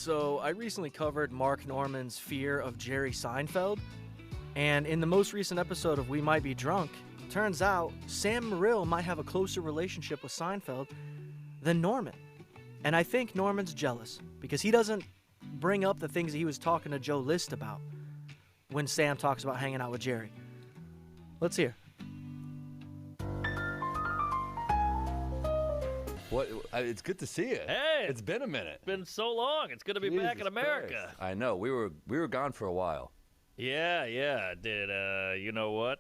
So I recently covered Mark Norman's fear of Jerry Seinfeld, and in the most recent episode of We Might Be Drunk, turns out Sam Morril might have a closer relationship with Seinfeld than Norman. And I think Norman's jealous because he doesn't bring up the things that he was talking to Joe List about when Sam talks about hanging out with Jerry. Let's hear. What? It's good to see you. Hey, it's been a minute. It's been so long. It's good to be back in America. Christ. I know. We were gone for a while. Yeah. Did you know what?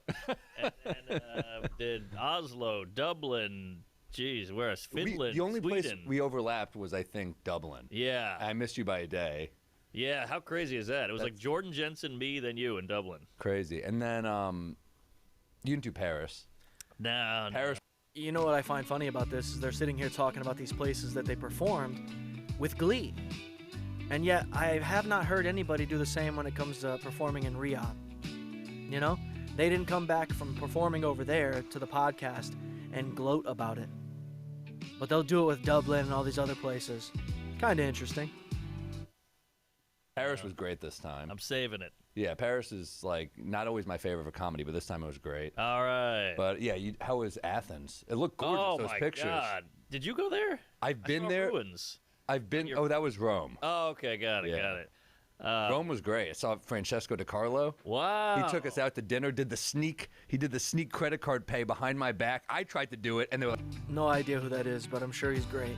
and did Oslo, Dublin. Jeez, where's Finland? The only Sweden. place we overlapped was, I think, Dublin. Yeah. I missed you by a day. Yeah. How crazy is that? It was like Jordan Jensen, me, then you in Dublin. Crazy. And then you didn't do Paris. No. Paris. You know what I find funny about this is they're sitting here talking about these places that they performed with glee. And yet I have not heard anybody do the same when it comes to performing in Riyadh. You know? They didn't come back from performing over there to the podcast and gloat about it. But they'll do it with Dublin and all these other places. Kind of interesting. Paris was great this time. I'm saving it. Yeah, Paris is like not always my favorite for comedy, but this time it was great. All right. But yeah, how was Athens? It looked gorgeous. Oh those my pictures. God! Did you go there? I've been I saw there. Ruins. I've been. Oh, that was Rome. Oh, okay, got it. Rome was great. I saw Francesco DiCarlo. Wow. He took us out to dinner. He did the sneak credit card pay behind my back. I tried to do it, and they were like, No idea who that is, but I'm sure he's great.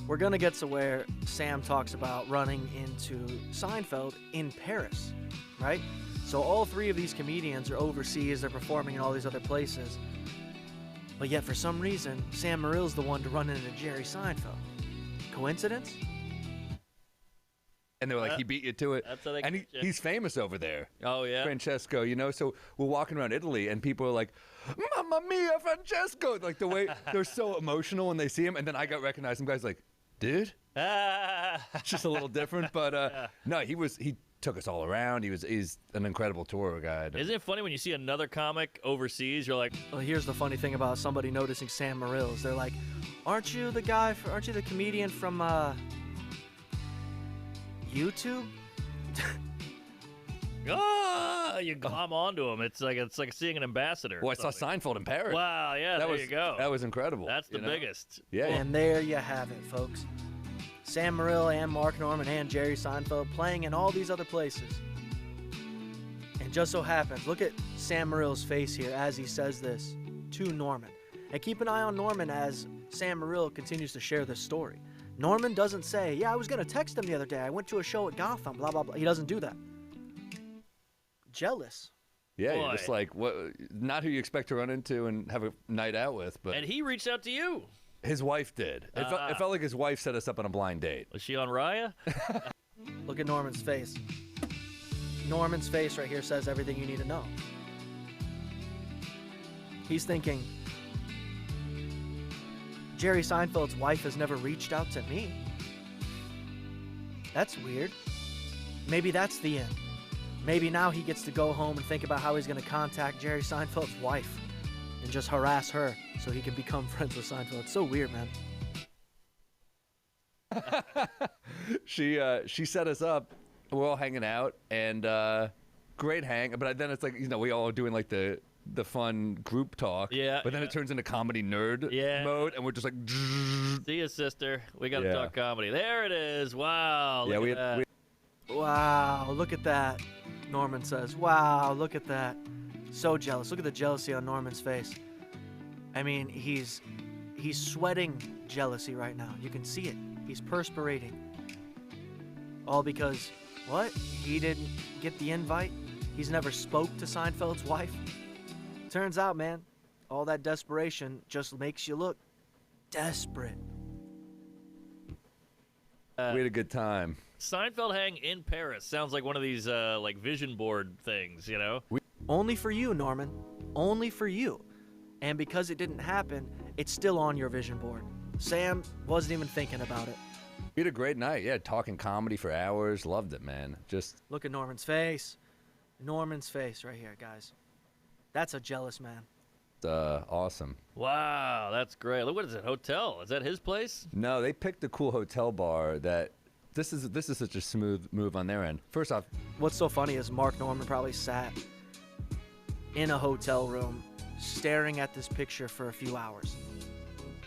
We're going to get to where Sam talks about running into Seinfeld in Paris, right? So all three of these comedians are overseas. They're performing in all these other places. But yet, for some reason, Sam Morril's the one to run into Jerry Seinfeld. Coincidence? and they were like, he beat you to it. That's how they and get you. he's famous over there. Oh, yeah? Francesco, you know? So we're walking around Italy, and people are like, Mamma mia, Francesco! Like, the way they're so emotional when they see him. And then I got recognized. Some guy's like, dude? It's just a little different. But no, he took us all around. He's an incredible tour guide. Isn't it funny when you see another comic overseas, you're like, Well, here's the funny thing about somebody noticing Sam Morril's. They're like, aren't you the comedian from YouTube? you glom onto him. It's like seeing an ambassador. Well, I saw Seinfeld in Paris. Wow, yeah, there you go. That was incredible. That's the you know? biggest. Yeah. And there you have it, folks. Sam Morril and Mark Norman and Jerry Seinfeld playing in all these other places. And just so happens, look at Sam Morril's face here as he says this to Norman. And keep an eye on Norman as Sam Morril continues to share this story. Norman doesn't say, yeah, I was going to text him the other day. I went to a show at Gotham, blah, blah, blah. He doesn't do that. Jealous. Yeah, Boy. you're just like, what? Not who you expect to run into and have a night out with, but And he reached out to you. his wife did. It felt like his wife set us up on a blind date. Was she on Raya? Look at Norman's face. Norman's face right here says everything you need to know. He's thinking, Jerry Seinfeld's wife has never reached out to me. That's weird. Maybe that's the end. Maybe now he gets to go home and think about how he's going to contact Jerry Seinfeld's wife and just harass her so he can become friends with Seinfeld. It's so weird, man. She set us up. We're all hanging out, and great hang. But then it's like, we all are doing like the fun group talk. Yeah, But then it turns into comedy nerd mode, and we're just like. See you, sister. We got to Yeah. talk comedy. There it is. Wow. Yeah, look at that. Wow, look at that. Norman says, wow, look at that. So jealous. Look at the jealousy on Norman's face. I mean, he's sweating jealousy right now. You can see it. He's perspirating. All because, what? He didn't get the invite? He's never spoke to Seinfeld's wife? Turns out, man, all that desperation just makes you look desperate. We had a good time. Seinfeld hang in Paris. Sounds like one of these like vision board things, you know? Only for you, Norman. Only for you. And because it didn't happen, it's still on your vision board. Sam wasn't even thinking about it. We had a great night. Yeah, talking comedy for hours. Loved it, man. Just Look at Norman's face. Norman's face right here, guys. That's a jealous man. awesome. Wow, that's great. Look, what is it, hotel? Is that his place? No, they picked a cool hotel bar that this is such a smooth move on their end. First off, What's so funny is Mark Norman probably sat in a hotel room staring at this picture for a few hours,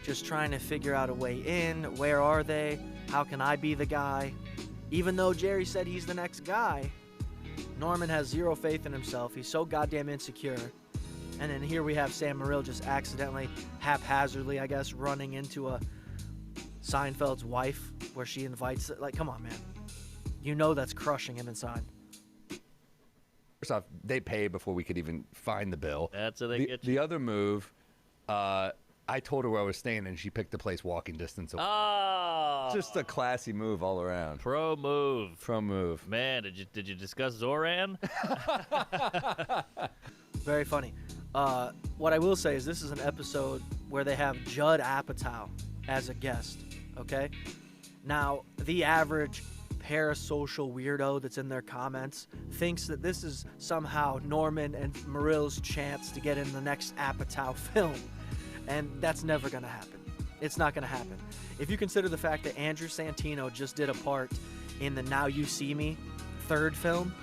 just trying to figure out a way in. Where are they? How can I be the guy? Even though Jerry said he's the next guy, Norman has zero faith in himself. He's so goddamn insecure. And then here we have Sam Morril just accidentally, haphazardly, I guess, running into a Seinfeld's wife where she invites it. Like, come on, man. You know that's crushing him inside. first off, they pay before we could even find the bill. That's how they get you. The other move, I told her where I was staying, and she picked the place walking distance away. Oh, Just a classy move all around. pro move. Pro move. Man, did you discuss Zoran? Very funny. What I will say is this is an episode where they have Judd Apatow as a guest, okay? Now, the average parasocial weirdo that's in their comments thinks that this is somehow Norman and Morril's chance to get in the next Apatow film, and that's never going to happen. It's not going to happen. If you consider the fact that Andrew Santino just did a part in the Now You See Me third film,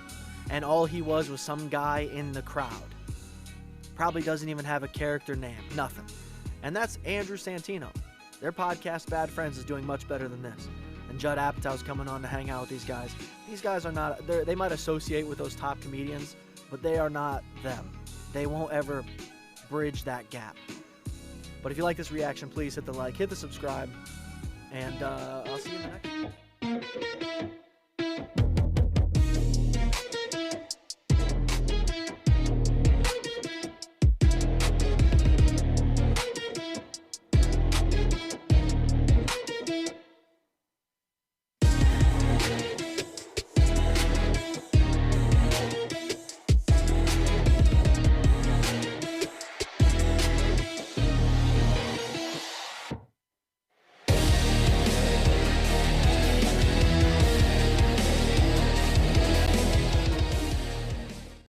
and all he was some guy in the crowd. Probably doesn't even have a character name, nothing. And that's Andrew Santino. Their podcast, Bad Friends, is doing much better than this. And Judd Apatow's coming on to hang out with these guys. These guys are not, they might associate with those top comedians, but they are not them. They won't ever bridge that gap. But if you like this reaction, please hit the like, hit the subscribe, and I'll see you in the next one.